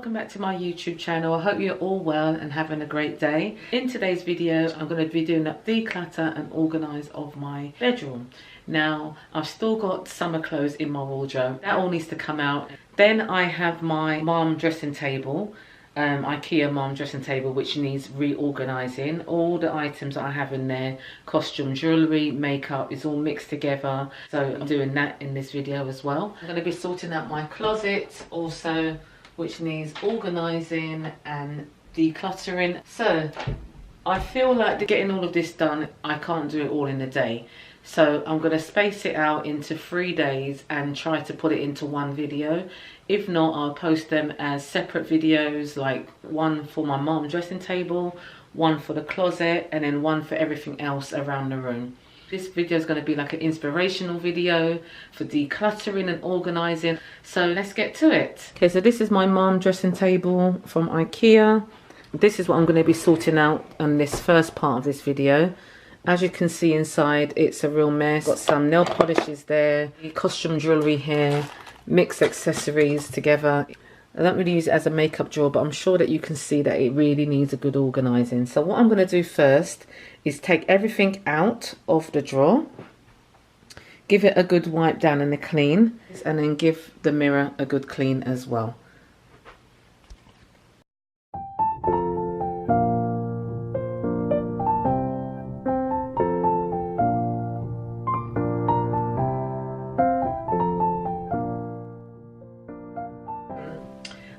welcome back to my YouTube channel. I hope you're all well and having a great day. In today's video I'm going to be doing a declutter and organise of my bedroom. Now I've still got summer clothes in my wardrobe, that all needs to come out. Then I have my Malm dressing table, Ikea Malm dressing table, which needs reorganising. All the items that I have in there, costume, jewellery, makeup, is all mixed together, so I'm doing that in this video as well. I'm going to be sorting out my closet also, which needs organising and decluttering. So I feel like getting all of this done, I can't do it all in a day. So I'm going to space it out into 3 days and try to put it into one video. If not, I'll post them as separate videos, like one for my Malm dressing table, one for the closet, and then one for everything else around the room. This video is going to be like an inspirational video for decluttering and organising. So let's get to it. Okay, so this is my Malm dressing table from Ikea. This is what I'm going to be sorting out on this first part of this video. As you can see inside, it's a real mess. Got some nail polishes there, costume jewellery here, mixed accessories together. I don't really use it as a makeup drawer, but I'm sure that you can see that it really needs a good organising. So what I'm going to do first is take everything out of the drawer, give it a good wipe down and a clean, and then give the mirror a good clean as well.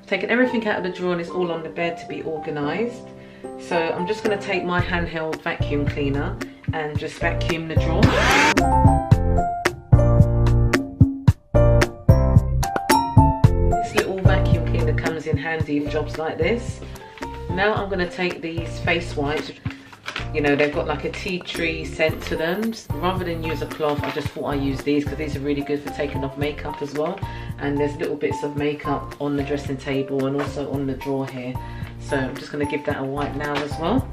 Taking everything out of the drawer and it's all on the bed to be organised. So I'm just going to take my handheld vacuum cleaner and just vacuum the drawer. This little vacuum cleaner comes in handy for jobs like this. Now I'm going to take these face wipes. You know, they've got like a tea tree scent to them. Rather than use a cloth, I just thought I'd use these because these are really good for taking off makeup as well. And there's little bits of makeup on the dressing table and also on the drawer here. So I'm just going to give that a wipe now as well.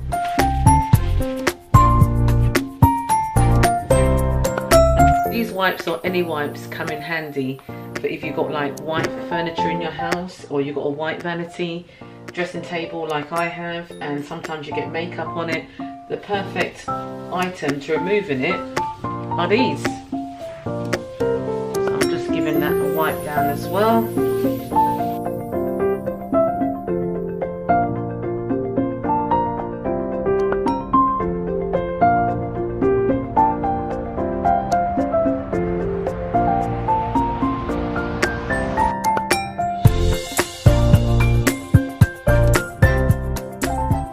These wipes or any wipes come in handy for if you've got like white furniture in your house, or you've got a white vanity dressing table like I have, and sometimes you get makeup on it. The perfect item to removing it are these. So I'm just giving that a wipe down as well.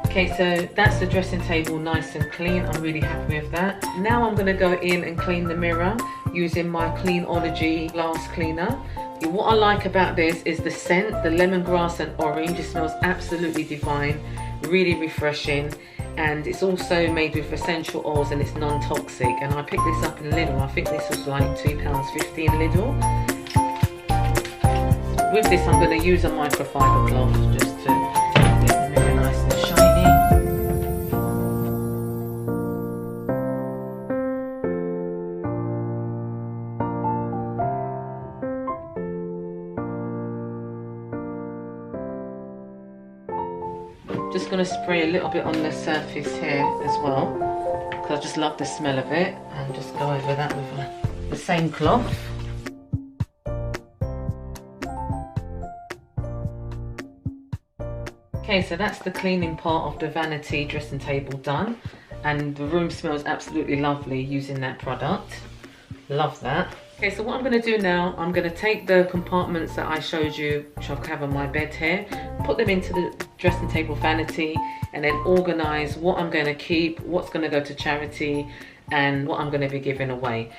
Okay, so that's the dressing table nice and clean. I'm really happy with that. Now I'm going to go in and clean the mirror using my Cleanology glass cleaner. What I like about this is the scent, the lemongrass and orange. It smells absolutely divine, really refreshing, and it's also made with essential oils and it's non-toxic. And I picked this up in Lidl. I think this was like £2.50 in Lidl. With this I'm going to use a microfiber cloth just to just going to spray a little bit on the surface here as well, because I just love the smell of it, and just go over that with the same cloth. Okay, so that's the cleaning part of the Vanity dressing table done, and the room smells absolutely lovely using that product. Love that. Okay, so what I'm going to do now, I'm going to take the compartments that I showed you, which I have on my bed here, put them into the dressing table Vanity, and then organise what I'm going to keep, what's going to go to charity, and what I'm going to be giving away.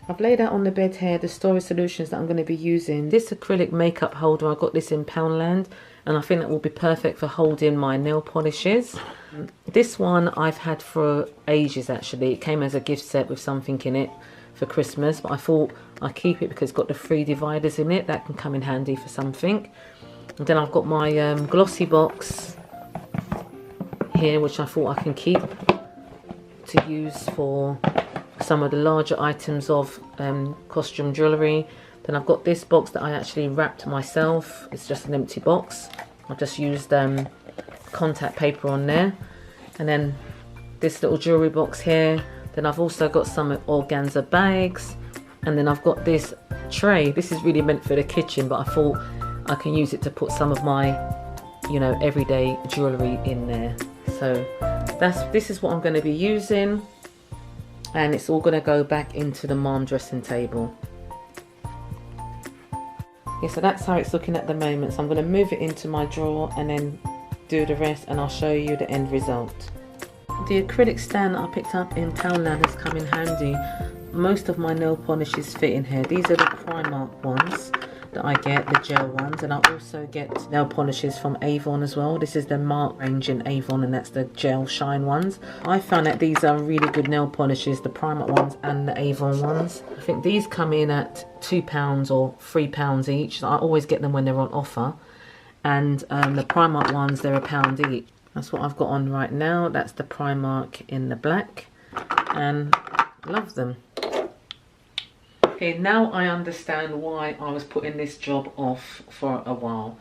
I've laid out on the bed here the storage solutions that I'm going to be using. This acrylic makeup holder, I got this in Poundland, and I think that will be perfect for holding my nail polishes. This one I've had for ages actually. It came as a gift set with something in it for Christmas, but I thought I'd keep it because it's got the 3 dividers in it. That can come in handy for something. And then I've got my glossy box here, which I thought I can keep to use for some of the larger items of costume jewellery. Then I've got this box that I actually wrapped myself. It's just an empty box. I've just used contact paper on there, and then this little jewellery box here. Then I've also got some organza bags, and then I've got this tray. This is really meant for the kitchen, but I thought I can use it to put some of my, you know, everyday jewellery in there. So this is what I'm going to be using, and it's all going to go back into the Malm dressing table. Yeah, so that's how it's looking at the moment. So I'm going to move it into my drawer and then do the rest, and I'll show you the end result. The acrylic stand that I picked up in Poundland has come in handy. Most of my nail polishes fit in here. These are the Primark ones that I get, the gel ones, and I also get nail polishes from Avon as well. This is the Mark range in Avon, and that's the gel shine ones. I found that these are really good nail polishes, the Primark ones and the Avon ones. I think these come in at £2 or £3 each. So I always get them when they're on offer. And the Primark ones, they're £1 each. That's what I've got on right now. That's the Primark in the black, and love them. Okay, now I understand why I was putting this job off for a while.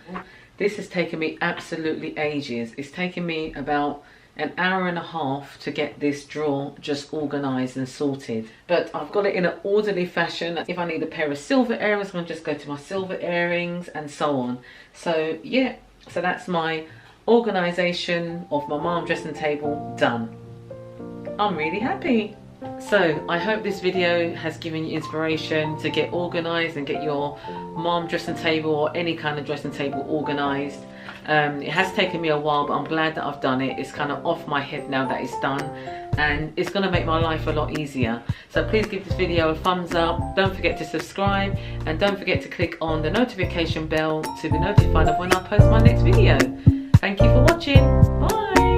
This has taken me absolutely ages. It's taken me about an hour and a half to get this drawer just organised and sorted. But I've got it in an orderly fashion. If I need a pair of silver earrings, I'm going to just go to my silver earrings and so on. So yeah, so that's my organisation of my Malm dressing table done. I'm really happy. So I hope this video has given you inspiration to get organised and get your Malm dressing table or any kind of dressing table organised. It has taken me a while, but I'm glad that I've done it. It's kind of off my head now that it's done, and it's going to make my life a lot easier. So please give this video a thumbs up, don't forget to subscribe, and don't forget to click on the notification bell to be notified of when I post my next video. Thank you for watching. Bye.